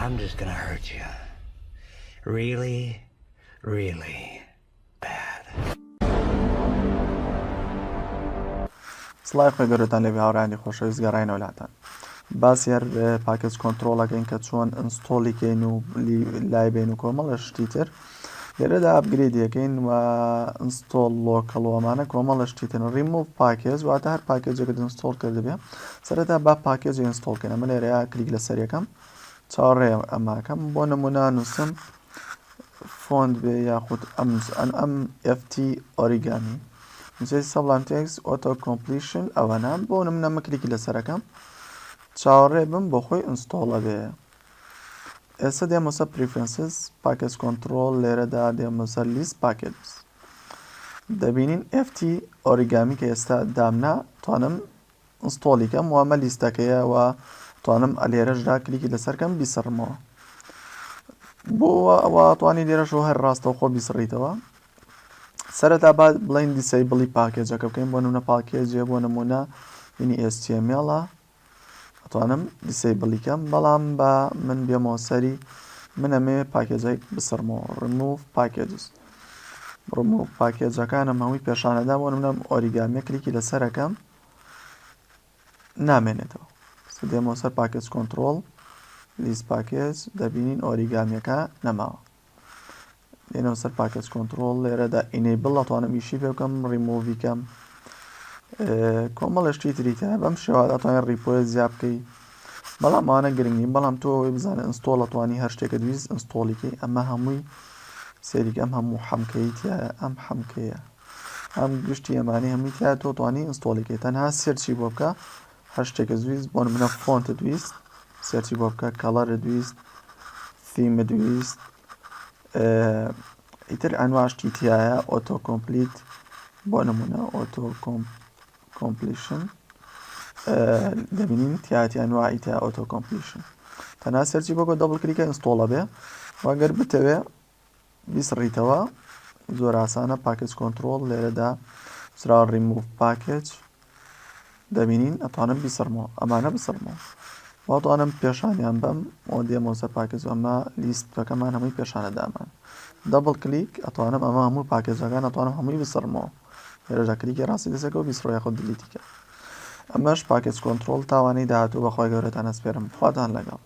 I'm just gonna hurt you. Really, really bad. سڵای خۆی گەورەتان لێبێ هاوڕانی خۆشەویست گەڕاینەوە وڵاتان باسی هەر پاکێج کۆنتڕۆڵەکەین کە چۆن ئینستۆڵیکەین و لای بین و کۆمەڵە شتی تر لێرەدا ئەپگرێدیەکەین و ئینستۆڵ لۆکەڵەوەمانە کۆمەڵە شتی تر ریموڤ پاکێج واتە هەر پاکێجێکت ئینستۆڵ کردبێ سەرەتا با پاکێجی ئینستۆڵکەین ئەمە لێرەیە کلیک لەسەر یەکەم چاوەڕێ ئەماکەم بۆ نمونە نووسم فۆنت بێ یاخود ئەم FT ئۆریگامی نووسێتی Sublime Text Auto Completion ئەوەنە بۆ نمونە کلیکی لەسەرەکەم چاوەڕێ بم بۆ خۆی ئینستۆڵە بێ ئێستا دێمە سەر Preferences پاکێج کۆنتڕۆڵ لێرەدا دێمە سەر List Packages دەبینین FT ئۆریگامی کە ئێستا دامنا توانم ئینستۆڵیکەم و ئەمە لیستەکەیە و توانم لێرەشدا کلیکی لەسەرکەم بیسڕمەوە بۆ ئەوە توانی لێرەشەوە هەر ڕاستەوخۆ بیسڕیتەوە سەرەتا با بڵین دیسەیبڵی پاکێجەکە بکەین بۆ نمونە پاکێجێ بۆ نمونە مینی HTML ئەتوانم دیسەیبڵیکەم بەڵام بە من بێمەوە سەری من ئەمێ پاکێجێک بسڕمەوە Remove Packages Remove پاکێجەکانم هەمووی پێشانەدا بۆ نمونە ئۆریگامیە کلیکی لەسەرەکەم نامێنێتەوە دێمەوە سەر پاکێج کۆنتڕۆڵ لیست پاکێج دەبینین ئۆریگامیەکە نەماوە دێنەوە سەر پاکێج کۆنتڕۆڵ لێرەدا ئینیبڵ ئەتوانم ئیشی پێ بکەم ڕیمۆڤیکەم کۆمەڵشتی تریتە بەم شێوە ئەتوانێت ڕیپۆیە زیاد بکەی بەڵام ئەوانە گرنگی بەڵام تۆ ئەوەی بزانە ئینستۆڵ ئەتوانی هەر شتێکە دویست ئینستۆڵیکەی ئەمە هەمووی سەریکە ئەم هەموو حەمکەی تایە ئەم حەمکەیە ئەم گشتی ئەمانی هەمووی تایە تۆ توانی ئینستۆڵیکەی تەنها سێرچی بۆ بکە هەر شتێکە دویست بۆ نمونە فۆنتە دویست سێرچی بۆ بکە کەڵەرە دویست فیمە دویست ئیتر ئەنواشتی تایە ئۆتۆ کۆمپلیت بۆ نمونە ئۆتۆ کۆمپلیشن دەبینین تیاتی ئەنواعی تایە ئۆتۆ کۆمپلیشن تەنها سەرچی بۆ دەبڵ کلیکە ئینستۆڵە بێ واگەر بتەوێ بیسڕیتەوە زۆر ئاسانە پاکێج کۆنتڕۆڵ لێرەدا سرا ریموڤ پاکێج دەبینین ئەتوانم بیسڕمەوە ئەمانە بسڕمەوە واتوانم پێشانیان بەم ئەو دێمەوە سەر پاکێج ئەمە لیستەکەمان هەمووی پێشانەدامان دەبڵ کلیک ئەتوانم ئەمە هەموو پاکێجەکان ئەتوانم هەمووی بسڕمەوە لێرەدا کلیکی ڕاستی دەسەکەەوە بیسڕۆ یاخۆ دیلیتیکە ئەمەش پاکێج کۆنتڕۆڵ تاوانەی داهاتوو بەخوای گەورەتان ئەسپێرم خواتان لەگەڵ